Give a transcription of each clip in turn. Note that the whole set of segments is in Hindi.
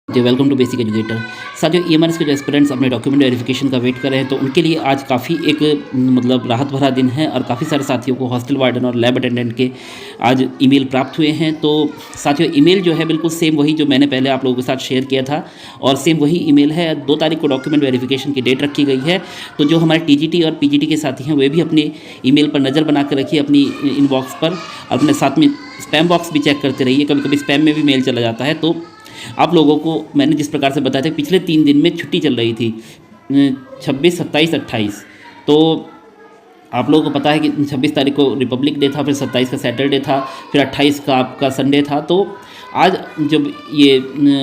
Ji, welcome to basic educator. साथियों, ईएमआरएस के जो एस्पिरेंट्स अपने डॉक्यूमेंट वेरिफिकेशन का वेट कर रहे हैं, तो उनके लिए आज काफ़ी एक मतलब राहत भरा दिन है और काफ़ी सारे साथियों को हॉस्टल वार्डन और लैब अटेंडेंट के आज ईमेल प्राप्त हुए हैं। तो साथियों, ईमेल जो है बिल्कुल सेम वही जो मैंने पहले आप लोगों के साथ शेयर किया था और सेम वही ईमेल है। 2 तारीख को डॉक्यूमेंट वेरिफिकेशन की डेट रखी गई है। तो जो हमारे टीजीटी और पीजीटी के साथी हैं, वे भी अपने ईमेल पर नज़र बना कर रखिए, अपनी इनबॉक्स पर, और अपने साथ में स्पैम बॉक्स भी चेक करते रहिए। कभी कभी स्पैम में भी मेल चला जाता है। तो आप लोगों को मैंने जिस प्रकार से बताया था, पिछले 3 दिन में छुट्टी चल रही थी, 26, 27, 28। तो आप लोगों को पता है कि 26 तारीख को रिपब्लिक डे था, फिर 27 का सैटरडे था, फिर 28 का आपका संडे था। तो आज जब ये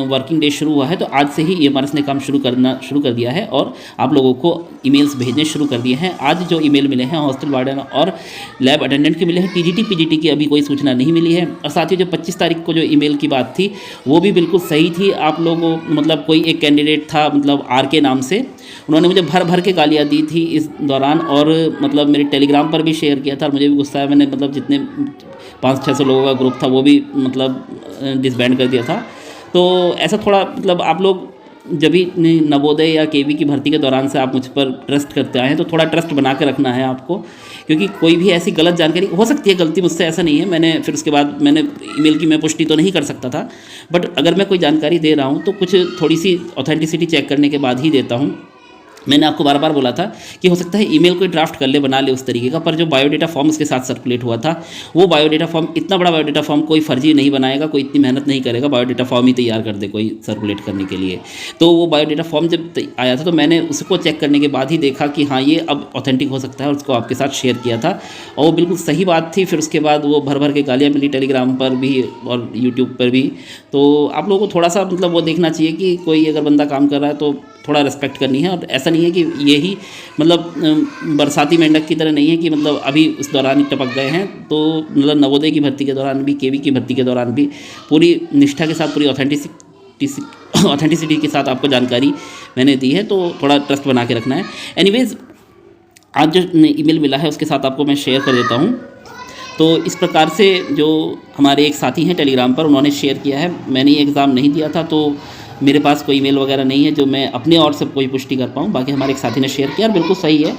वर्किंग डे शुरू हुआ है, तो आज से ही ईएमआरएस ने काम शुरू कर दिया है और आप लोगों को ईमेल्स भेजने शुरू कर दिए हैं। आज जो ईमेल मिले हैं हॉस्टल वार्डन और लैब अटेंडेंट के मिले हैं। टीजीटी पीजीटी की अभी कोई सूचना नहीं मिली है। और साथ ही जो 25 तारीख को जो ईमेल की बात थी, वो भी बिल्कुल सही थी। आप लोगों मतलब कोई एक कैंडिडेट था, मतलब आर के नाम से, उन्होंने मुझे भर भर के गालियाँ दी थी इस दौरान, और मतलब मेरे टेलीग्राम पर भी शेयर किया था और मुझे भी गुस्सा है। मैंने मतलब जितने 500-600 लोगों का ग्रुप था, वो भी मतलब डिसबैंड कर दिया था। तो ऐसा थोड़ा मतलब आप लोग जब भी नवोदय या केवी की भर्ती के दौरान से आप मुझ पर ट्रस्ट करते आए हैं, तो थोड़ा ट्रस्ट बना के रखना है आपको, क्योंकि कोई भी ऐसी गलत जानकारी हो सकती है। गलती मुझसे ऐसा नहीं है, मैंने फिर उसके बाद मैंने ईमेल की मैं पुष्टि तो नहीं कर सकता था, बट अगर मैं कोई जानकारी दे रहा हूँ तो कुछ थोड़ी सी ऑथेंटिसिटी चेक करने के बाद ही देता हूँ। मैंने आपको बार बार बोला था कि हो सकता है ईमेल कोई ड्राफ्ट कर ले, बना ले उस तरीके का, पर जो बायोडेटा फॉर्म उसके साथ सर्कुलेट हुआ था, वो बायोडेटा फॉर्म, इतना बड़ा बायोडेटा फॉर्म कोई फर्जी नहीं बनाएगा, कोई इतनी मेहनत नहीं करेगा बायोडेटा फॉर्म ही तैयार कर दे कोई सर्कुलेट करने के लिए। तो वो बायोडेटा फॉर्म जब आया था, तो मैंने उसको चेक करने के बाद ही देखा कि हाँ, ये अब ऑथेंटिक हो सकता है, और उसको आपके साथ शेयर किया था और वो बिल्कुल सही बात थी। फिर उसके बाद वो भर भर के गालियाँ मिली टेलीग्राम पर भी और यूट्यूब पर भी। तो आप लोगों को थोड़ा सा मतलब वो देखना चाहिए कि कोई अगर बंदा काम कर रहा है तो थोड़ा रिस्पेक्ट करनी है। और ऐसा नहीं है कि यही मतलब बरसाती मेंढक की तरह नहीं है कि मतलब अभी उस दौरान ही टपक गए हैं। तो मतलब नवोदय की भर्ती के दौरान भी, केवी की भर्ती के दौरान भी पूरी निष्ठा के साथ, पूरी ऑथेंटिसिटी के साथ आपको जानकारी मैंने दी है। तो थोड़ा ट्रस्ट बना के रखना है। एनीवेज, आज जो ईमेल मिला है उसके साथ आपको मैं शेयर कर देता हूँ। तो इस प्रकार से जो हमारे एक साथी हैं टेलीग्राम पर, उन्होंने शेयर किया है। मैंने ये एग्ज़ाम नहीं दिया था, तो मेरे पास कोई ईमेल वगैरह नहीं है जो मैं अपने और सब कोई पुष्टि कर पाऊँ। बाकी हमारे एक साथी ने शेयर किया और बिल्कुल सही है,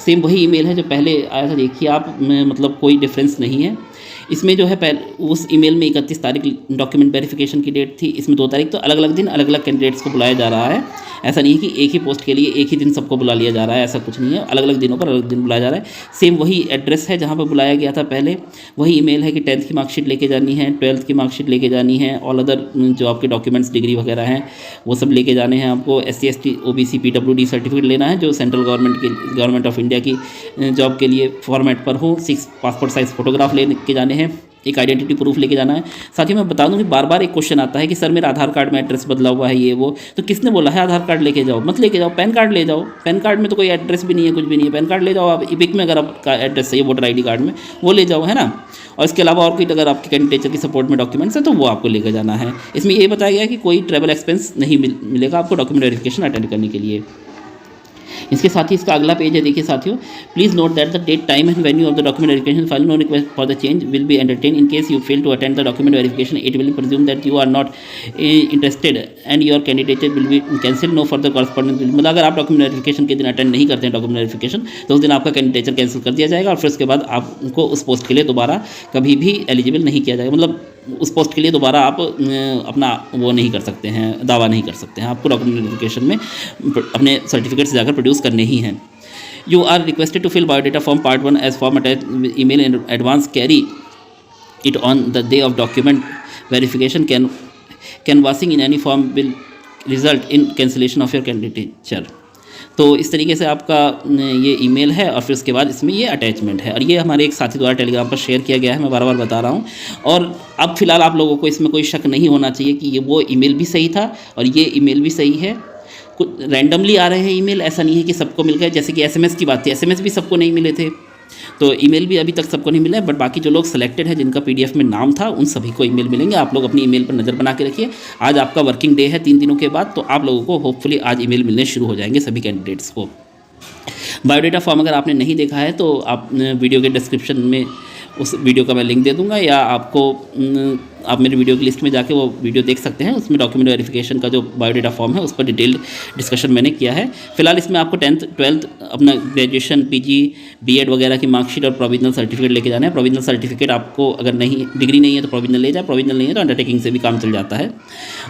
सेम वही ईमेल है जो पहले आया था। देखिए आप, मतलब कोई डिफरेंस नहीं है इसमें। जो है पहले उस ईमेल में 31 तारीख डॉक्यूमेंट वेरिफिकेशन की डेट थी, इसमें 2 तारीख। तो अलग अलग दिन अलग अलग कैंडिडेट्स को बुलाया जा रहा है। ऐसा नहीं है कि एक ही पोस्ट के लिए एक ही दिन सबको बुला लिया जा रहा है, ऐसा कुछ नहीं है। अलग अलग दिनों पर अलग दिन बुलाया जा रहा है। सेम वही एड्रेस है जहाँ पर बुलाया गया था पहले, वही ईमेल है कि 10th की मार्कशीट लेके जानी है, 12th की मार्कशीट लेके जानी है, ऑल अदर जो आपके डॉक्यूमेंट्स, डिग्री वगैरह हैं, वो सब लेके जाने हैं आपको। SC ST OBC PWD certificate लेना है जो सेंट्रल गवर्नमेंट ऑफ इंडिया की जॉब के लिए फॉर्मेट पर हो। 6 पासपोर्ट साइज़ फोटोग्राफ लेके जाने हैं, एक आइडेंटिटी प्रूफ लेके जाना है। साथ ही मैं बता दूं कि बार बार एक क्वेश्चन आता है कि सर मेरा आधार कार्ड में एड्रेस बदला हुआ है, ये वो। तो किसने बोला है आधार कार्ड लेके जाओ? मत लेके जाओ, पैन कार्ड ले जाओ। पैन कार्ड में तो कोई एड्रेस भी नहीं है, कुछ भी नहीं है। पैन कार्ड ले जाओ आप। इपिक में अगर आपका एड्रेस है, वोटर ID कार्ड में, वो ले जाओ, है ना। और इसके अलावा और कोई अगर आपके कैंडिडेचर की सपोर्ट में डॉक्यूमेंट्स है तो वो आपको लेकर जाना है। इसमें ये बताया गया है कि कोई ट्रैवल एक्सपेंस नहीं मिलेगा आपको डॉक्यूमेंट वेरिफिकेशन अटेंड करने के लिए। इसके साथ ही इसका अगला पेज है, देखिए साथियों, please note that the date, time and venue of the document verification file, no request for the change will be entertain. In case you fail to attend the document verification, it will presume that you are not interested and your candidate will be cancel, no further correspondence. मतलब अगर आप डॉक्यूमेंट वेरिफिकेशन के दिन अटेंड नहीं करते हैं डॉक्यूमेंट वेरिफिकेशन, तो उस दिन आपका कैंडिडेचर कैंसिल कर दिया जाएगा और फिर उसके बाद आपको उस पोस्ट के लिए दोबारा कभी भी एलिजिबल नहीं किया जाएगा। मतलब उस पोस्ट के लिए दोबारा आप अपना वो नहीं कर सकते हैं, दावा नहीं कर सकते हैं। आपको डॉक्यूमेंट वेरिफिकेशन में अपने सर्टिफिकेट्स जाकर प्रोड्यूस करने ही हैं। You are requested to fill biodata form part 1 as form attached with email in advance. Carry it on the day of document verification. Canvassing in any form will result in cancellation of your candidature. तो इस तरीके से आपका ये ईमेल है और फिर उसके बाद इसमें ये अटैचमेंट है, और ये हमारे एक साथी द्वारा टेलीग्राम पर शेयर किया गया है। मैं बार बार बता रहा हूँ। और अब फिलहाल आप लोगों को इसमें कोई शक नहीं होना चाहिए कि ये वो ईमेल भी सही था और ये ईमेल भी सही है। कुछ रैंडमली आ रहे हैं ईमेल, ऐसा नहीं है कि सबको मिल गए। जैसे कि SMS की बात थी, SMS भी सबको नहीं मिले थे, तो ईमेल भी अभी तक सबको नहीं मिला है। बट बाकी जो लोग सिलेक्टेड है, जिनका PDF में नाम था, उन सभी को ईमेल मिलेंगे। आप लोग अपनी ईमेल पर नज़र बना के रखिए। आज आपका वर्किंग डे है 3 दिनों के बाद, तो आप लोगों को होपफुली आज ईमेल मिलने शुरू हो जाएंगे सभी कैंडिडेट्स को। बायोडेटा फॉर्म अगर आपने नहीं देखा है तो आप वीडियो के डिस्क्रिप्शन में उस वीडियो का मैं लिंक दे दूंगा, या आपको आप मेरे वीडियो की लिस्ट में जाके वो वीडियो देख सकते हैं। उसमें डॉक्यूमेंट वेरिफिकेशन का जो बायोडाटा फॉर्म है उस पर डिटेल्ड डिस्कशन मैंने किया है। फिलहाल इसमें आपको 10th 12th अपना ग्रेजुएशन, पीजी, बीएड वगैरह की मार्कशीट और प्रोविजनल सर्टिफिकेट लेके जाना है। प्रोविजनल सर्टिफिकेट आपको अगर नहीं, डिग्री नहीं है तो प्रोविजनल ले जाए, प्रोविजनल नहीं है तो अंडरटेकिंग से भी काम चल जाता है।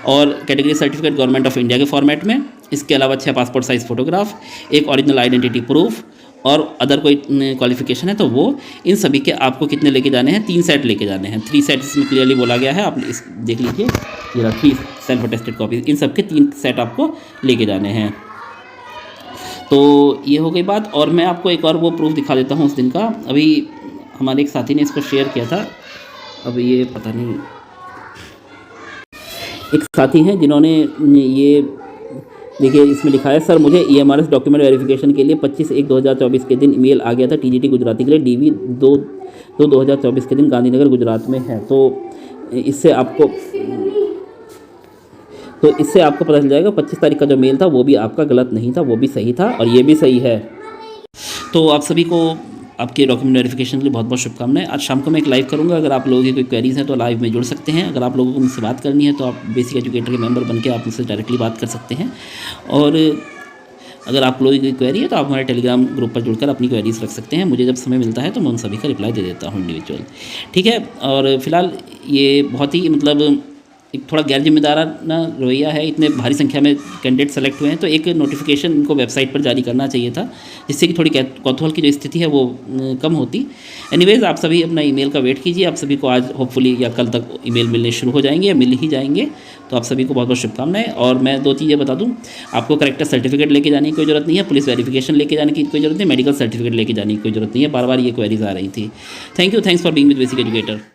और category certificate government of India के फॉर्मेट में, इसके अलावा 6 पासपोर्ट साइज़ फ़ोटोग्राफ, एक ओरिजिनल आइडेंटिटी प्रूफ और अदर कोई क्वालिफिकेशन है तो वो, इन सभी के आपको कितने लेके जाने हैं? 3 सेट लेके जाने हैं। 3 सेट इसमें क्लियरली बोला गया है, आप इस देख लीजिए, ये 3 सेल्फ अटेस्टेड कॉपीज, इन सब के 3 सेट आपको लेके जाने हैं। तो ये हो गई बात। और मैं आपको एक और वो प्रूफ दिखा देता हूँ उस दिन का। अभी हमारे एक साथी ने इसको शेयर किया था, अब ये पता नहीं, एक साथी हैं जिन्होंने ये देखिए, इसमें लिखा है, सर मुझे EMRS डॉक्यूमेंट वेरिफिकेशन के लिए 25/1/2024 के दिन ईमेल आ गया था TGT गुजराती के लिए, DV 2/2024 के दिन गांधीनगर गुजरात में है। तो इससे आपको पता चल जाएगा 25 तारीख का जो मेल था वो भी आपका गलत नहीं था, वो भी सही था और ये भी सही है। तो आप सभी को आपके डॉक्यूमेंट वेरिफिकेशन के लिए बहुत बहुत शुभकामनाएं। आज शाम को मैं एक लाइव करूंगा, अगर आप लोगों की कोई क्वेरीज़ हैं तो लाइव में जुड़ सकते हैं। अगर आप लोगों को मुझसे बात करनी है तो आप बेसिक एजुकेटर के मेंबर बनकर आप मुझसे डायरेक्टली बात कर सकते हैं। और अगर आप लोगों की क्वेरी है तो आप हमारे टेलीग्राम ग्रुप पर जुड़कर अपनी क्वेरीज रख सकते हैं। मुझे जब समय मिलता है तो मैं उन सभी का रिप्लाई दे देता हूँ इंडिविजुअल, ठीक है। और फिलहाल ये बहुत ही मतलब एक थोड़ा गैर जिम्मेदाराना रवैया है, इतने भारी संख्या में कैंडिडेट सेलेक्ट हुए हैं तो एक नोटिफिकेशन इनको वेबसाइट पर जारी करना चाहिए था, जिससे कि थोड़ी कौतूहल की जो स्थिति है वो कम होती। एनीवेज़, आप सभी अपना ईमेल का वेट कीजिए। आप सभी को आज होपफुली या कल तक ईमेल मिलने शुरू हो जाएंगे या मिल ही जाएंगे। तो आप सभी को बहुत बहुत शुभकामनाएं। और मैं 2 चीज़ें बता दूं, आपको करेक्टर सर्टिफिकेट लेके जाने की कोई ज़रूरत नहीं है, पुलिस वेरिफिकेशन लेके जाने की कोई ज़रूरत नहीं, मेडिकल सर्टिफिकेट लेके जाने की कोई ज़रूरत नहीं है। बार बार ये क्वेरीज आ रही थी। Thanks for being with basic educator.